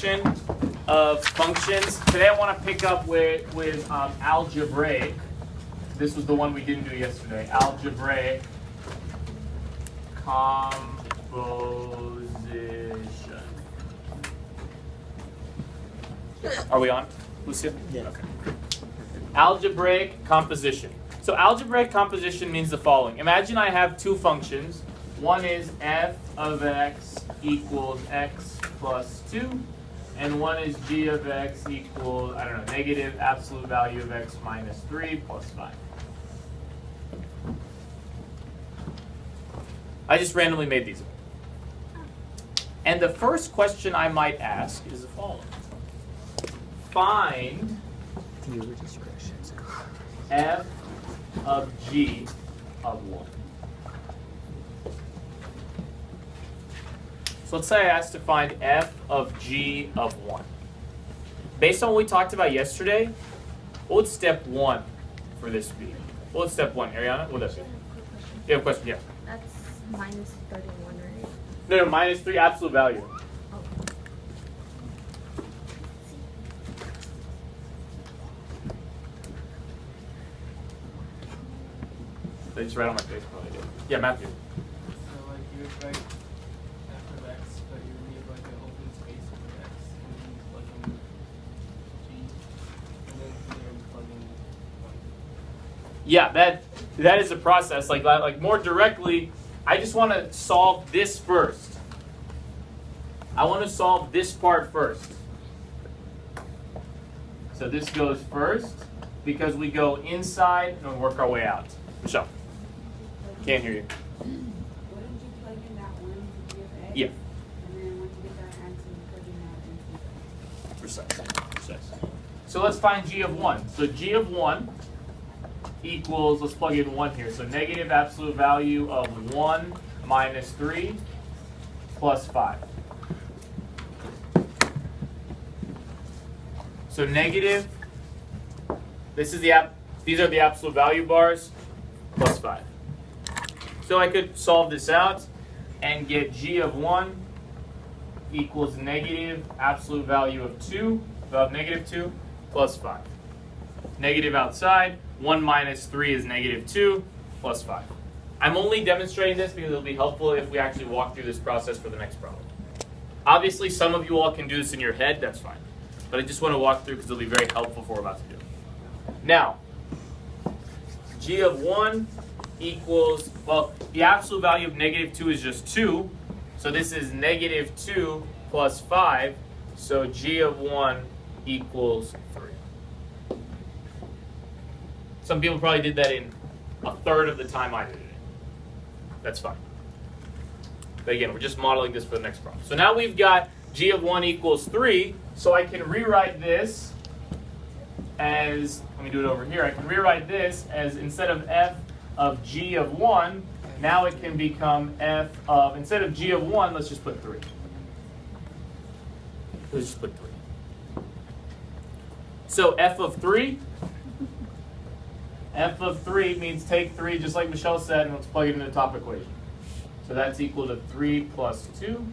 composition of functions. Today I want to pick up with algebraic. This was the one we didn't do yesterday. Algebraic composition. Are we on, Lucia? Yeah. Okay. Algebraic composition. So algebraic composition means the following. Imagine I have two functions. One is f of x equals x plus 2, and one is g of x equals, I don't know, negative absolute value of x minus 3 plus 5. I just randomly made these up. And the first question I might ask is the following. Find f of g of 1. So let's say I asked to find f of g of 1. Based on what we talked about yesterday, what would step 1 for this be? What would step 1? Ariana, what would that be? You have a question? Yeah. That's minus 31, right? No, minus 3 absolute value. Oh. They just write on my face, probably did. Yeah, Matthew. So like you would write f of x, but you would need like an open space for x, and then plug in g, and then plug in 1. Yeah, that is a process. Like more directly, I just want to solve this first. I want to solve this part first. So this goes first because we go inside and we work our way out. Michelle, can't hear you. Wouldn't you plug in that 1 to g of x? Yeah. And then once you get that answer, you plug in that into Precise. So let's find g of 1. So g of 1 equals, let's plug in 1 here. So negative absolute value of 1 minus 3 plus 5. So negative, these are the absolute value bars, plus 5. So I could solve this out and get g of 1 equals negative absolute value of 2, of negative 2, plus 5. Negative outside, 1 minus 3 is negative 2, plus 5. I'm only demonstrating this because it'll be helpful if we actually walk through this process for the next problem. Obviously, some of you all can do this in your head, that's fine. But I just want to walk through because it'll be very helpful for what we're about to do. Now, g of 1 equals, well, the absolute value of negative 2 is just 2. So this is negative 2 plus 5. So g of 1 equals 3. Some people probably did that in a third of the time I did it. That's fine. But again, we're just modeling this for the next problem. So now we've got g of 1 equals 3. So I can rewrite this as, let me do it over here. I can rewrite this as, instead of f of g of 1, now it can become f of, instead of g of 1, let's just put 3. Let's just put 3. So f of 3 means take 3, just like Michelle said, and let's plug it into the top equation. So that's equal to 3 plus 2.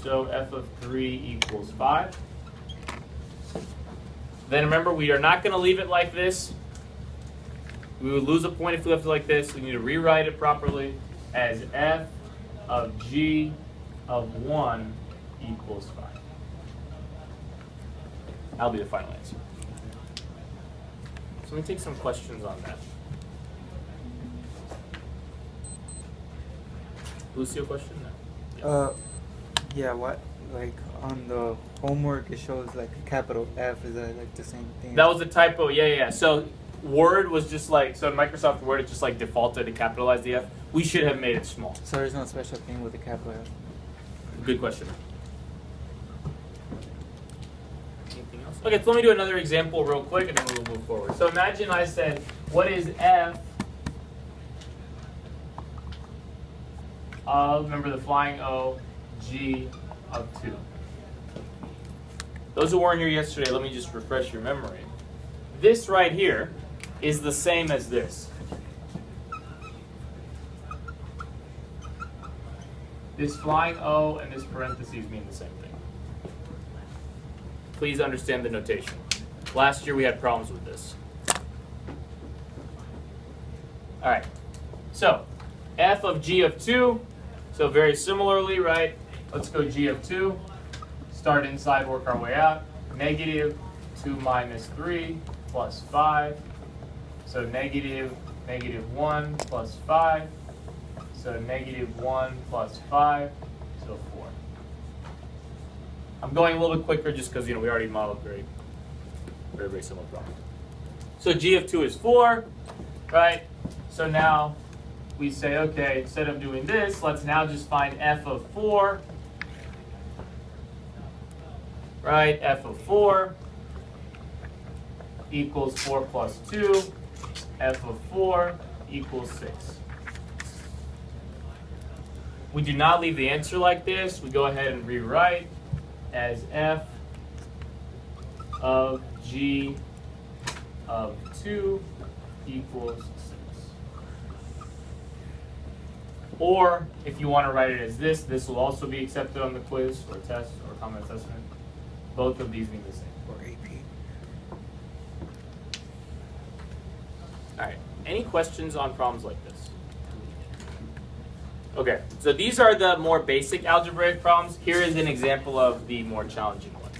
So f of 3 equals 5. Then remember, we are not going to leave it like this. We would lose a point if we left it like this. We need to rewrite it properly as f of g of 1 equals 5. That'll be the final answer. So let me take some questions on that. Lucio, question? No. Yeah, what, like, on the homework it shows like a capital F, is that like the same thing? That was a typo, yeah. So Word was just like, so in Microsoft Word it just like defaulted to capitalize the F. We should have made it small. So there's no special thing with the capital F? Good question. Anything else? Okay, so let me do another example real quick and then we'll move forward. So imagine I said, what is F of, remember the flying O, G of 2. Those who weren't here yesterday, let me just refresh your memory. This right here is the same as this. This flying O and this parentheses mean the same thing. please understand the notation. Last year we had problems with this. All right, so f of g of 2, so very similarly, right? Let's go g of 2, start inside, work our way out. Negative 2 minus 3 plus 5, so negative 1 plus 5, so negative 1 plus 5, so 4. I'm going a little bit quicker just because we already modeled very similar problem. So g of 2 is 4, right? So now we say, okay, instead of doing this, let's now just find f of 4, right? F of 4 equals 4 plus 2, f of 4 equals 6. We do not leave the answer like this. We go ahead and rewrite as f of g of 2 equals 6. Or if you want to write it as this will also be accepted on the quiz or test or common assessment. Both of these mean the same. Or AP. All right. Any questions on problems like this? Okay. So these are the more basic algebraic problems. Here is an example of the more challenging one.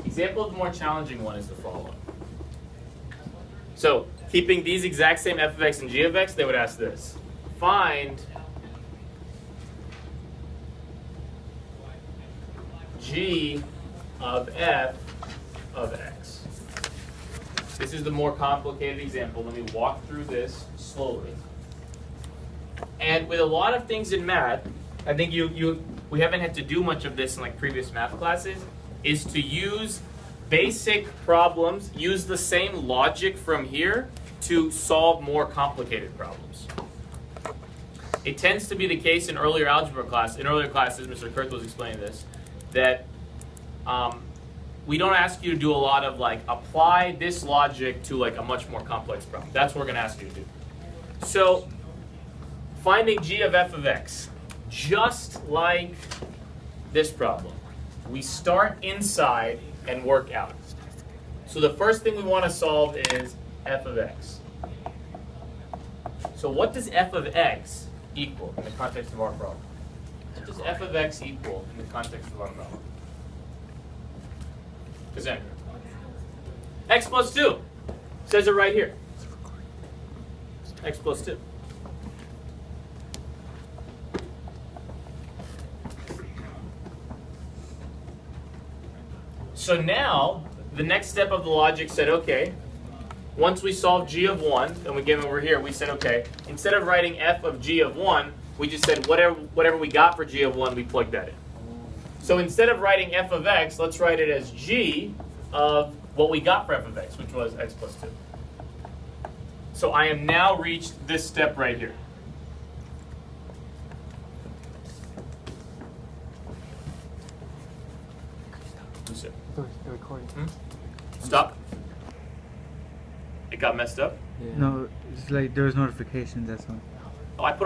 Example of the more challenging one is the following. So keeping these exact same f of x and g of x, they would ask this. Find g of f of x. This is the more complicated example. Let me walk through this slowly. And with a lot of things in math, I think we haven't had to do much of this in like previous math classes, is to use basic problems, use the same logic from here to solve more complicated problems. It tends to be the case in earlier algebra class, in earlier classes, Mr. Kurth was explaining this, that we don't ask you to do a lot of like apply this logic to like a much more complex problem. That's what we're gonna ask you to do. So finding g of f of x, just like this problem, we start inside and work out. So the first thing we want to solve is f of x. So what does f of x equal in the context of our problem? What does f of x equal in the context of our problem? Cassandra. X plus 2. Says it right here. X plus 2. So now, the next step of the logic said, okay, once we solve g of 1, and we came over here, we said, okay, instead of writing f of g of 1, we just said whatever we got for g of 1, we plugged that in. So instead of writing f of x, let's write it as g of what we got for f of x, which was x plus 2. So I am now reached this step right here. The recording. Stop. It got messed up? No, it's like there's notifications, that's all. Oh, I put on